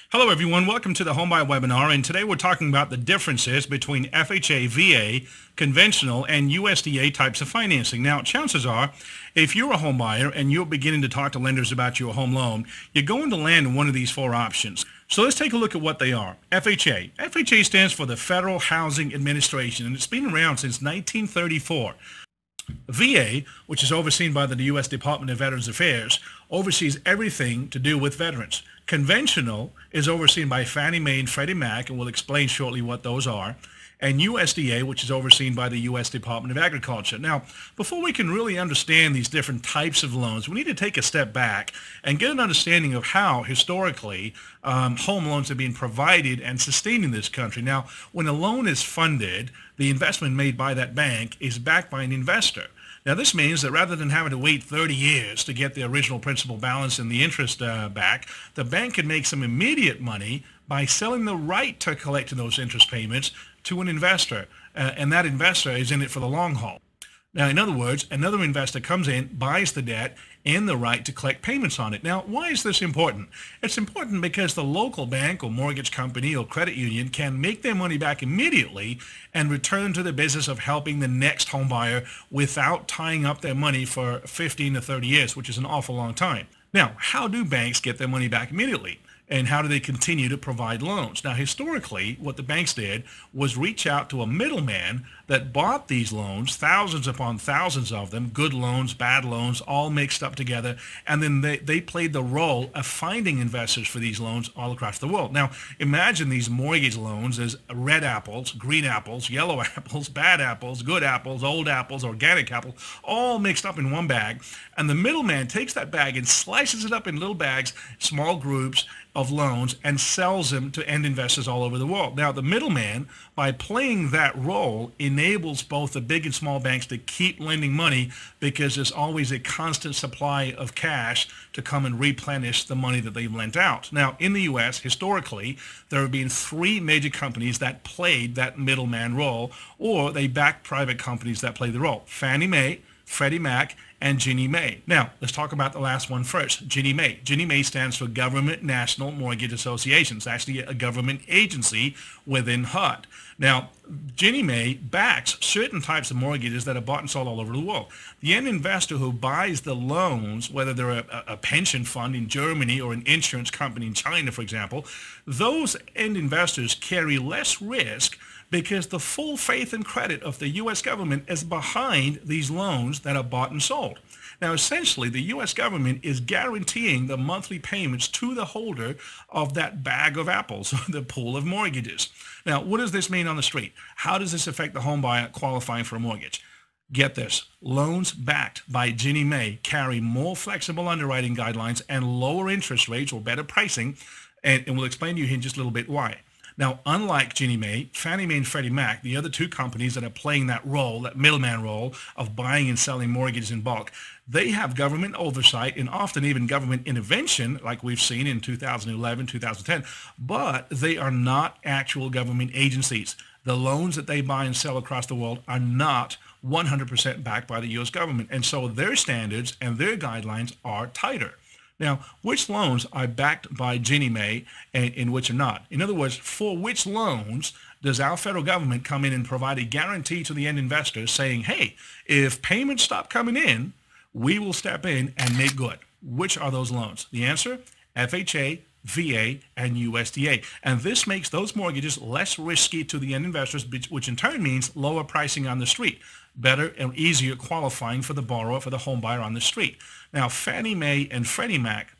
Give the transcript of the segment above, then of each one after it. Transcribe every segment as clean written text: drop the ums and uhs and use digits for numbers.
Hello everyone, welcome to the Homebuy webinar, and today we're talking about the differences between FHA, VA, conventional, and USDA types of financing. Now, chances are, if you're a home buyer and you're beginning to talk to lenders about your home loan, you're going to land in one of these four options. So let's take a look at what they are. FHA. FHA stands for the Federal Housing Administration, and it's been around since 1934. VA, which is overseen by the U.S. Department of Veterans Affairs, oversees everything to do with veterans. Conventional is overseen by Fannie Mae and Freddie Mac, and we'll explain shortly what those are. And USDA, which is overseen by the U.S. Department of Agriculture. Now, before we can really understand these different types of loans, we need to take a step back and get an understanding of how, historically, home loans have been provided and sustained in this country. Now, when a loan is funded, the investment made by that bank is backed by an investor. Now, this means that rather than having to wait 30 years to get the original principal balance and the interest back, the bank can make some immediate money by selling the right to collect those interest payments to an investor, and that investor is in it for the long haul. Now, in other words, another investor comes in, buys the debt, and the right to collect payments on it. Now, why is this important? It's important because the local bank or mortgage company or credit union can make their money back immediately and return to the business of helping the next home buyer without tying up their money for 15 to 30 years, which is an awful long time. Now, how do banks get their money back immediately? And how do they continue to provide loans? Now, historically, what the banks did was reach out to a middleman that bought these loans, thousands upon thousands of them, good loans, bad loans, all mixed up together, and then they played the role of finding investors for these loans all across the world. Now, imagine these mortgage loans as red apples, green apples, yellow apples, bad apples, good apples, old apples, organic apples, all mixed up in one bag, and the middleman takes that bag and slices it up in little bags, small groups of loans, and sells them to end investors all over the world. Now, the middleman, by playing that role, enables both the big and small banks to keep lending money because there's always a constant supply of cash to come and replenish the money that they've lent out. Now, in the U.S., historically, there have been three major companies that played that middleman role, or they backed private companies that played the role: Fannie Mae, Freddie Mac, and Ginnie Mae. Now, let's talk about the last one first, Ginnie Mae. Ginnie Mae stands for Government National Mortgage Association. It's actually a government agency within HUD. Now, Ginnie Mae backs certain types of mortgages that are bought and sold all over the world. The end investor who buys the loans, whether they're a pension fund in Germany or an insurance company in China, for example, those end investors carry less risk because the full faith and credit of the U.S. government is behind these loans that are bought and sold. Now, essentially, the U.S. government is guaranteeing the monthly payments to the holder of that bag of apples, the pool of mortgages. Now, what does this mean on the street? How does this affect the home buyer qualifying for a mortgage? Get this, loans backed by Ginnie Mae carry more flexible underwriting guidelines and lower interest rates or better pricing, and we'll explain to you here in just a little bit why. Now, unlike Ginnie Mae, Fannie Mae and Freddie Mac, the other two companies that are playing that role, that middleman role of buying and selling mortgages in bulk, they have government oversight and often even government intervention, like we've seen in 2011, 2010, but they are not actual government agencies. The loans that they buy and sell across the world are not 100% backed by the U.S. government, and so their standards and their guidelines are tighter. Now, which loans are backed by Ginnie Mae and which are not? In other words, for which loans does our federal government come in and provide a guarantee to the end investor saying, hey, if payments stop coming in, we will step in and make good? Which are those loans? The answer, FHA, VA, and USDA. And this makes those mortgages less risky to the end investors, which in turn means lower pricing on the street, better and easier qualifying for the borrower, for the home buyer on the street. Now, Fannie Mae and Freddie Mac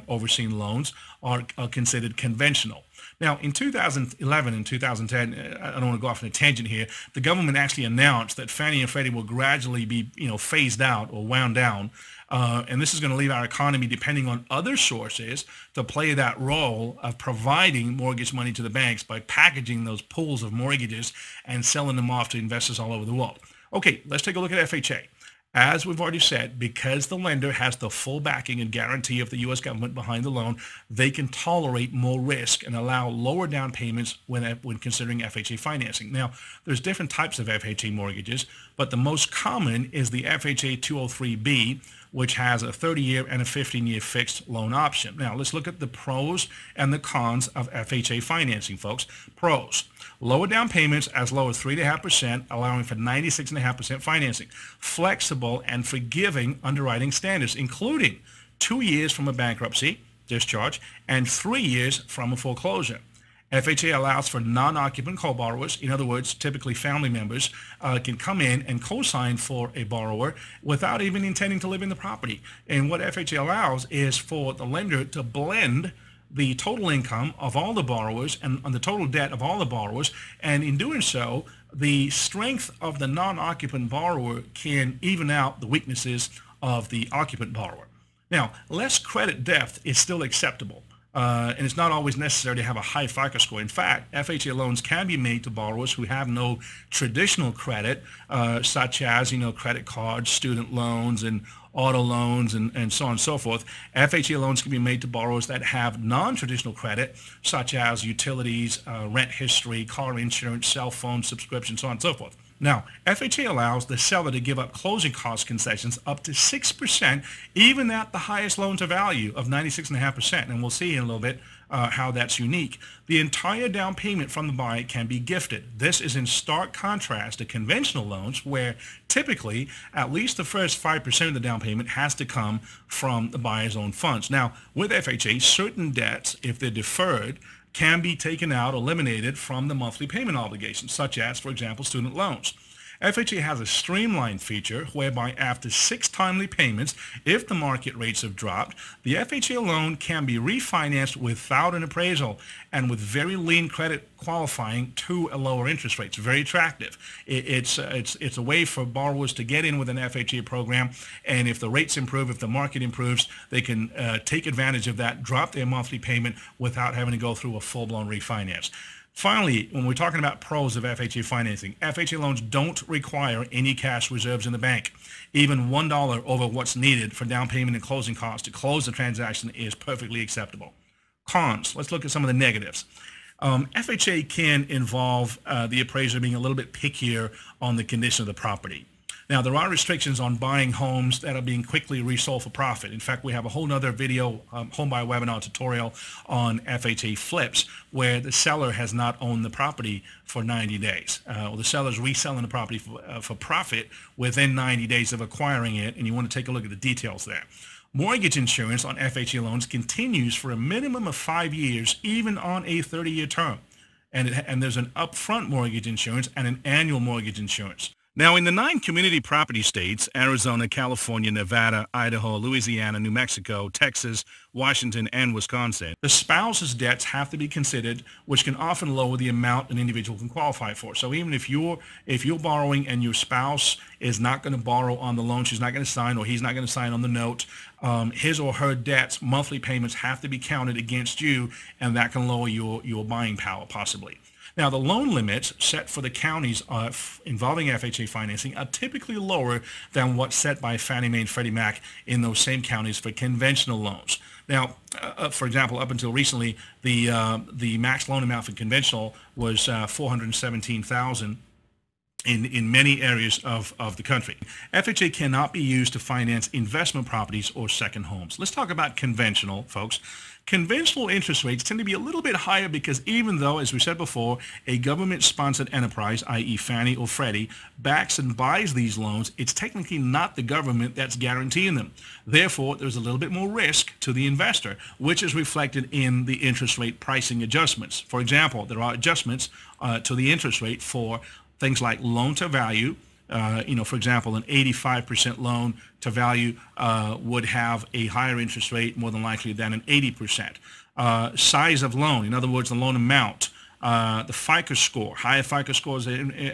overseen loans are considered conventional. Now, in 2011 and 2010, I don't want to go off on a tangent here, the government actually announced that Fannie and Freddie will gradually be, phased out or wound down. And this is going to leave our economy depending on other sources to play that role of providing mortgage money to the banks by packaging those pools of mortgages and selling them off to investors all over the world. Okay, let's take a look at FHA. As we've already said, because the lender has the full backing and guarantee of the U.S. government behind the loan, they can tolerate more risk and allow lower down payments when considering FHA financing. Now, there's different types of FHA mortgages, but the most common is the FHA 203B, which has a 30-year and a 15-year fixed loan option. Now, let's look at the pros and the cons of FHA financing, folks. Pros: lower down payments as low as 3.5%, allowing for 96.5% financing. Flexible and forgiving underwriting standards, including 2 years from a bankruptcy discharge and 3 years from a foreclosure. FHA allows for non-occupant co-borrowers. In other words, typically family members can come in and co-sign for a borrower without even intending to live in the property. And what FHA allows is for the lender to blend the total income of all the borrowers and on the total debt of all the borrowers. And in doing so, the strength of the non-occupant borrower can even out the weaknesses of the occupant borrower. Now, less credit depth is still acceptable. And it's not always necessary to have a high FICO score. In fact, FHA loans can be made to borrowers who have no traditional credit, such as, credit cards, student loans, and auto loans, and so on and so forth. FHA loans can be made to borrowers that have non-traditional credit, such as utilities, rent history, car insurance, cell phone subscriptions, so on and so forth. Now, FHA allows the seller to give up closing cost concessions up to 6%, even at the highest loan-to-value of 96.5%. And we'll see in a little bit how that's unique. The entire down payment from the buyer can be gifted. This is in stark contrast to conventional loans, where typically at least the first 5% of the down payment has to come from the buyer's own funds. Now, with FHA, certain debts, if they're deferred, can be taken out, eliminated from the monthly payment obligations, such as, for example, student loans. FHA has a streamlined feature whereby after 6 timely payments, if the market rates have dropped, the FHA loan can be refinanced without an appraisal and with very lean credit qualifying to a lower interest rate. It's very attractive. It's a way for borrowers to get in with an FHA program, and if the rates improve, if the market improves, they can take advantage of that, drop their monthly payment without having to go through a full-blown refinance. Finally, when we're talking about pros of FHA financing, FHA loans don't require any cash reserves in the bank. Even $1 over what's needed for down payment and closing costs to close the transaction is perfectly acceptable. Cons: let's look at some of the negatives. FHA can involve the appraiser being a little bit pickier on the condition of the property. Now, there are restrictions on buying homes that are being quickly resold for profit. In fact, we have a whole nother video home buy webinar tutorial on FHA flips where the seller has not owned the property for 90 days. The seller's reselling the property for profit within 90 days of acquiring it, and you want to take a look at the details there. Mortgage insurance on FHA loans continues for a minimum of 5 years, even on a 30-year term. And there's an upfront mortgage insurance and an annual mortgage insurance. Now, in the 9 community property states, Arizona, California, Nevada, Idaho, Louisiana, New Mexico, Texas, Washington, and Wisconsin, the spouse's debts have to be considered, which can often lower the amount an individual can qualify for. So even if you're borrowing and your spouse is not going to borrow on the loan, she's not going to sign, or he's not going to sign on the note, his or her debts, monthly payments have to be counted against you, and that can lower your buying power possibly. Now, the loan limits set for the counties involving FHA financing are typically lower than what's set by Fannie Mae and Freddie Mac in those same counties for conventional loans. Now, for example, up until recently, the max loan amount for conventional was $417,000 in many areas of the country. FHA cannot be used to finance investment properties or second homes. Let's talk about conventional, folks. Conventional interest rates tend to be a little bit higher because even though, as we said before, a government-sponsored enterprise, i.e. Fannie or Freddie, backs and buys these loans, it's technically not the government that's guaranteeing them. Therefore, there's a little bit more risk to the investor, which is reflected in the interest rate pricing adjustments. For example, there are adjustments to the interest rate for things like loan to value. For example, an 85% loan to value would have a higher interest rate more than likely than an 80%. Size of loan, in other words, the loan amount, the FICO score. Higher FICO scores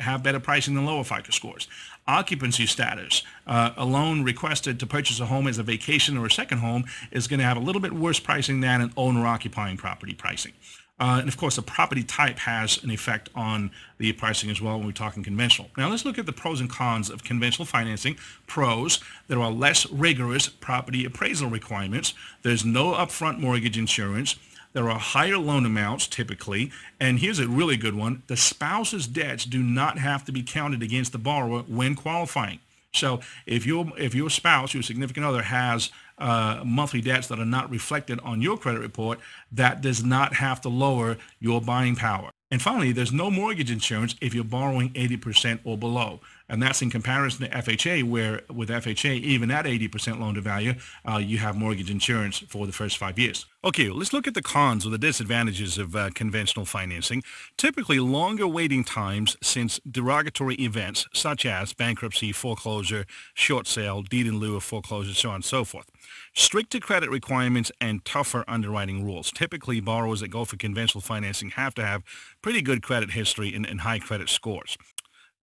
have better pricing than lower FICO scores. Occupancy status. A loan requested to purchase a home as a vacation or a second home is going to have a little bit worse pricing than an owner-occupying property pricing. And of course, the property type has an effect on the pricing as well when we're talking conventional. Now, let's look at the pros and cons of conventional financing. Pros: there are less rigorous property appraisal requirements. There's no upfront mortgage insurance. There are higher loan amounts typically. And here's a really good one: the spouse's debts do not have to be counted against the borrower when qualifying. So if your spouse, your significant other, has monthly debts that are not reflected on your credit report, that does not have to lower your buying power. And finally, there's no mortgage insurance if you're borrowing 80% or below. And that's in comparison to FHA, where with FHA, even at 80% loan to value, you have mortgage insurance for the first 5 years. Okay, let's look at the cons or the disadvantages of conventional financing. Typically, longer waiting times since derogatory events such as bankruptcy, foreclosure, short sale, deed in lieu of foreclosure, so on and so forth. Stricter credit requirements and tougher underwriting rules. Typically, borrowers that go for conventional financing have to have pretty good credit history and high credit scores.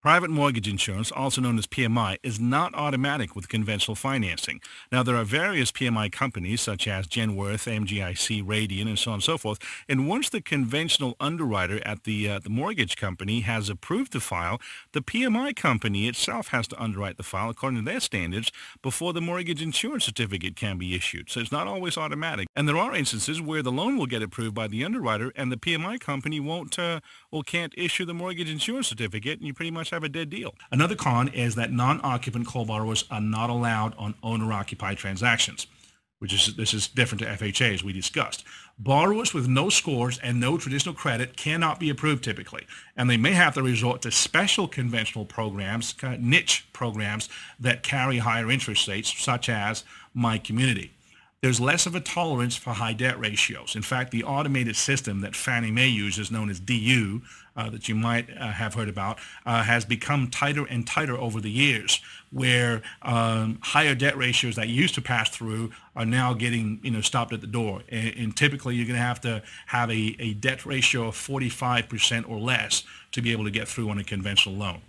Private mortgage insurance, also known as PMI, is not automatic with conventional financing. Now, there are various PMI companies such as Genworth, MGIC, Radian, and so on and so forth. And once the conventional underwriter at the mortgage company has approved the file, the PMI company itself has to underwrite the file according to their standards before the mortgage insurance certificate can be issued. So it's not always automatic. And there are instances where the loan will get approved by the underwriter and the PMI company can't issue the mortgage insurance certificate, and you pretty much have a dead deal. Another con is that non-occupant co-borrowers are not allowed on owner-occupied transactions, this is different to FHA, as we discussed. Borrowers with no scores and no traditional credit cannot be approved typically, and they may have to resort to special conventional programs, niche programs that carry higher interest rates, such as My Community. There's less of a tolerance for high debt ratios. In fact, the automated system that Fannie Mae uses, known as DU, that you might have heard about, has become tighter and tighter over the years, where higher debt ratios that used to pass through are now getting stopped at the door. And typically, you're going to have a debt ratio of 45% or less to be able to get through on a conventional loan.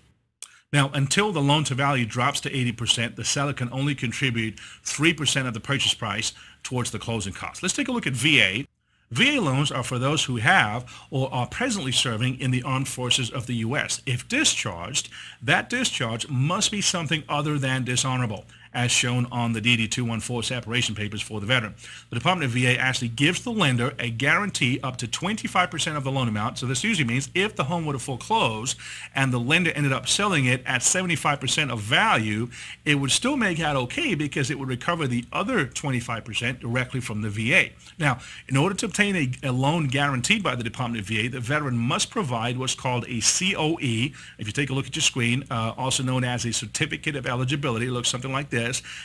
Now, until the loan-to-value drops to 80%, the seller can only contribute 3% of the purchase price towards the closing costs. Let's take a look at VA. VA loans are for those who have or are presently serving in the armed forces of the U.S. If discharged, that discharge must be something other than dishonorable, as shown on the DD-214 separation papers for the veteran. The Department of VA actually gives the lender a guarantee up to 25% of the loan amount. So this usually means if the home were to foreclose and the lender ended up selling it at 75% of value, it would still make out okay because it would recover the other 25% directly from the VA. Now, in order to obtain a loan guaranteed by the Department of VA, the veteran must provide what's called a COE. If you take a look at your screen, also known as a certificate of eligibility, it looks something like this.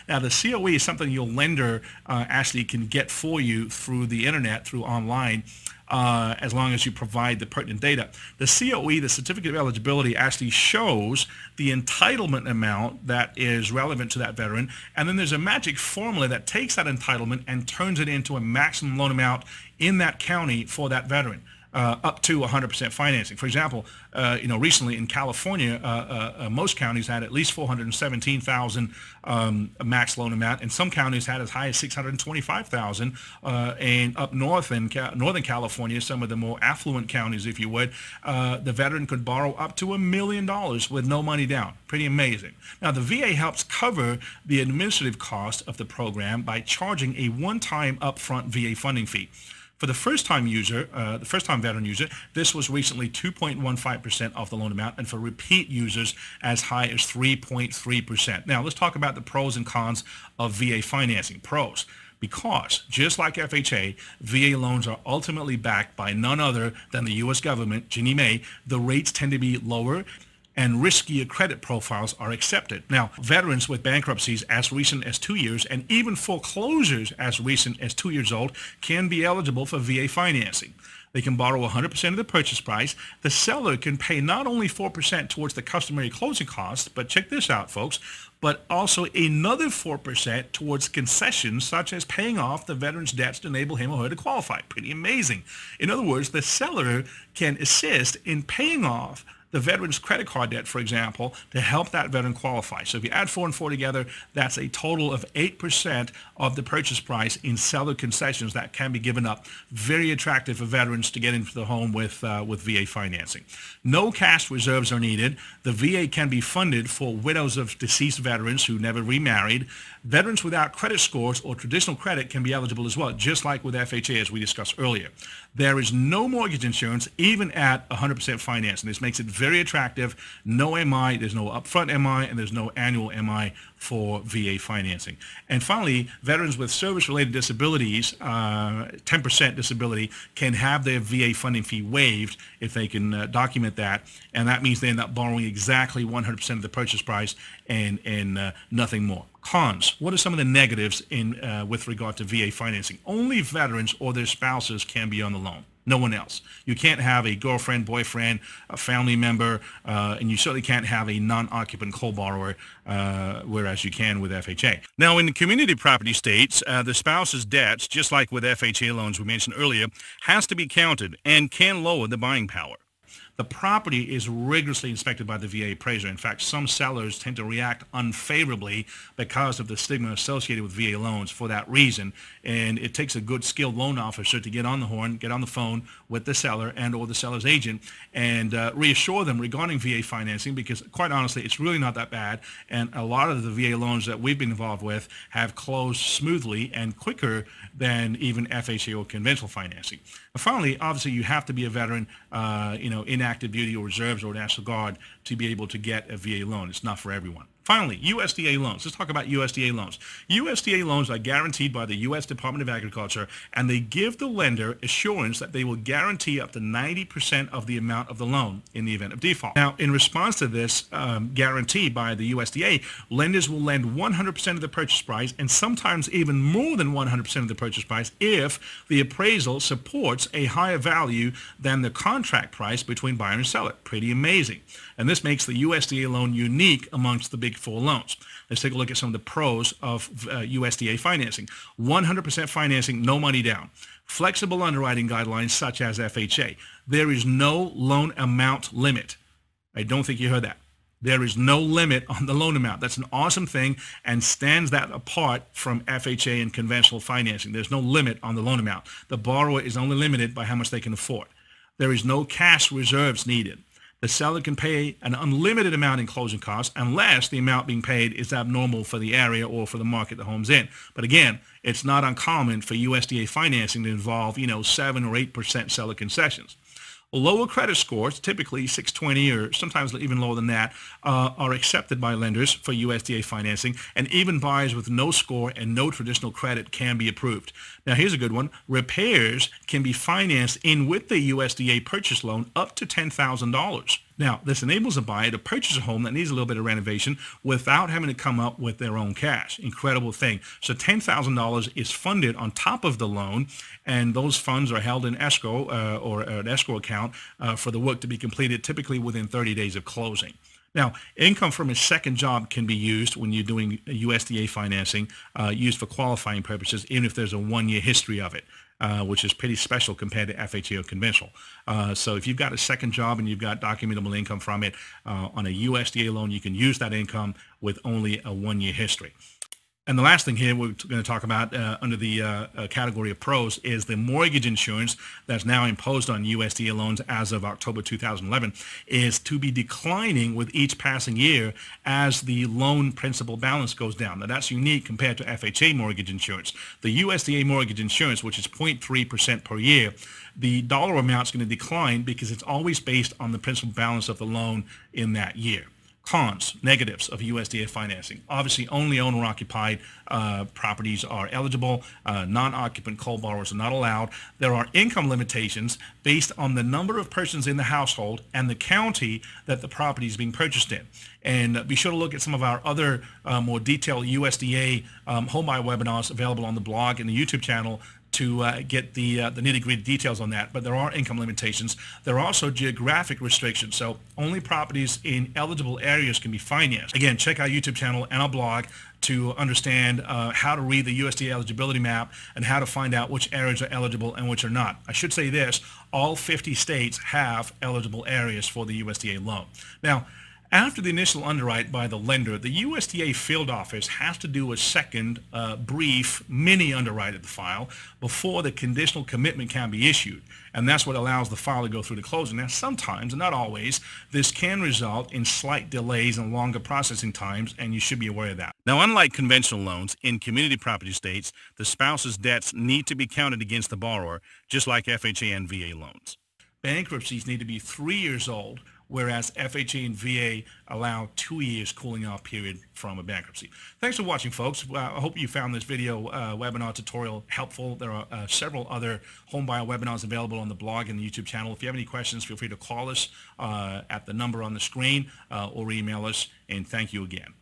Now, the COE is something your lender actually can get for you through the internet, through online, as long as you provide the pertinent data. The COE, the certificate of eligibility, actually shows the entitlement amount that is relevant to that veteran, and then there's a magic formula that takes that entitlement and turns it into a maximum loan amount in that county for that veteran. Up to 100% financing. For example, recently in California, most counties had at least $417,000 max loan amount, and some counties had as high as $625,000. And up north in Northern California, some of the more affluent counties, if you would, the veteran could borrow up to $1 million with no money down. Pretty amazing. Now, the VA helps cover the administrative cost of the program by charging a one-time upfront VA funding fee. For the first-time veteran user, this was recently 2.15% of the loan amount, and for repeat users, as high as 3.3%. Now, let's talk about the pros and cons of VA financing. Pros. Because, just like FHA, VA loans are ultimately backed by none other than the U.S. government, Ginnie Mae. The rates tend to be lower, and riskier credit profiles are accepted. Now, veterans with bankruptcies as recent as 2 years and even foreclosures as recent as 2 years old can be eligible for VA financing. They can borrow 100% of the purchase price. The seller can pay not only 4% towards the customary closing costs, but check this out, folks, but also another 4% towards concessions, such as paying off the veteran's debts to enable him or her to qualify. Pretty amazing. In other words, the seller can assist in paying off the veteran's credit card debt, for example, to help that veteran qualify. So if you add 4 and 4 together, that's a total of 8% of the purchase price in seller concessions that can be given up. Very attractive for veterans to get into the home with VA financing. No cash reserves are needed. The VA can be funded for widows of deceased veterans who never remarried. Veterans without credit scores or traditional credit can be eligible as well, just like with FHA, as we discussed earlier. There is no mortgage insurance, even at 100% financing. This makes it very very attractive. No MI, there's no upfront MI, and there's no annual MI for VA financing. And finally, veterans with service-related disabilities, 10% disability, can have their VA funding fee waived if they can document that, and that means they end up borrowing exactly 100% of the purchase price and nothing more. Cons. What are some of the negatives with regard to VA financing? Only veterans or their spouses can be on the loan. No one else. You can't have a girlfriend, boyfriend, a family member, and you certainly can't have a non-occupant co-borrower, whereas you can with FHA. Now, in the community property states, the spouse's debts, just like with FHA loans we mentioned earlier, has to be counted and can lower the buying power. The property is rigorously inspected by the VA appraiser. In fact, some sellers tend to react unfavorably because of the stigma associated with VA loans for that reason. And it takes a good skilled loan officer to get on the horn, get on the phone with the seller and or the seller's agent and reassure them regarding VA financing, because quite honestly, it's really not that bad. And a lot of the VA loans that we've been involved with have closed smoothly and quicker than even FHA or conventional financing. And finally, obviously, you have to be a veteran, in active duty or reserves or National Guard to be able to get a VA loan. It's not for everyone. Finally, USDA loans. Let's talk about USDA loans. USDA loans are guaranteed by the U.S. Department of Agriculture, and they give the lender assurance that they will guarantee up to 90% of the amount of the loan in the event of default. Now, in response to this guarantee by the USDA, lenders will lend 100% of the purchase price and sometimes even more than 100% of the purchase price if the appraisal supports a higher value than the contract price between buyer and seller. Pretty amazing. And this makes the USDA loan unique amongst the big four loans. Let's take a look at some of the pros of USDA financing. 100% financing, no money down. Flexible underwriting guidelines such as FHA. There is no loan amount limit. I don't think you heard that. There is no limit on the loan amount. That's an awesome thing and stands that apart from FHA and conventional financing. There's no limit on the loan amount. The borrower is only limited by how much they can afford. There is no cash reserves needed. The seller can pay an unlimited amount in closing costs unless the amount being paid is abnormal for the area or for the market the home's in. But again, it's not uncommon for USDA financing to involve, 7 or 8% seller concessions. Lower credit scores, typically 620 or sometimes even lower than that, are accepted by lenders for USDA financing, and even buyers with no score and no traditional credit can be approved. Now, here's a good one. Repairs can be financed in with the USDA purchase loan up to $10,000. Now, this enables a buyer to purchase a home that needs a little bit of renovation without having to come up with their own cash. Incredible thing. So $10,000 is funded on top of the loan, and those funds are held in escrow or an escrow account for the work to be completed typically within 30 days of closing. Now, income from a second job can be used when you're doing USDA financing, used for qualifying purposes, even if there's a one-year history of it, which is pretty special compared to FHA or conventional. So if you've got a second job and you've got documentable income from it, on a USDA loan, you can use that income with only a one-year history. And the last thing here we're going to talk about under the category of pros is the mortgage insurance that's now imposed on USDA loans as of October 2011 is to be declining with each passing year as the loan principal balance goes down. Now, that's unique compared to FHA mortgage insurance. The USDA mortgage insurance, which is 0.3% per year, the dollar amount is going to decline because it's always based on the principal balance of the loan in that year. Cons, negatives of USDA financing. Obviously, only owner-occupied properties are eligible. Non-occupant co-borrowers are not allowed. There are income limitations based on the number of persons in the household and the county that the property is being purchased in. And be sure to look at some of our other more detailed USDA home buy webinars available on the blog and the YouTube channel to get the nitty-gritty details on that. But there are income limitations. There are also geographic restrictions. So only properties in eligible areas can be financed. Again, check our YouTube channel and our blog to understand how to read the USDA eligibility map and how to find out which areas are eligible and which are not. I should say this, all 50 states have eligible areas for the USDA loan. Now, after the initial underwrite by the lender, the USDA field office has to do a second brief mini underwrite of the file before the conditional commitment can be issued. And that's what allows the file to go through the closing. Now, sometimes, and not always, this can result in slight delays and longer processing times, and you should be aware of that. Now, unlike conventional loans, in community property states, the spouse's debts need to be counted against the borrower, just like FHA and VA loans. Bankruptcies need to be 3 years old, whereas FHA and VA allow 2 years cooling off period from a bankruptcy. Thanks for watching, folks. I hope you found this video webinar tutorial helpful. There are several other homebuyer webinars available on the blog and the YouTube channel. If you have any questions, feel free to call us at the number on the screen or email us, and thank you again.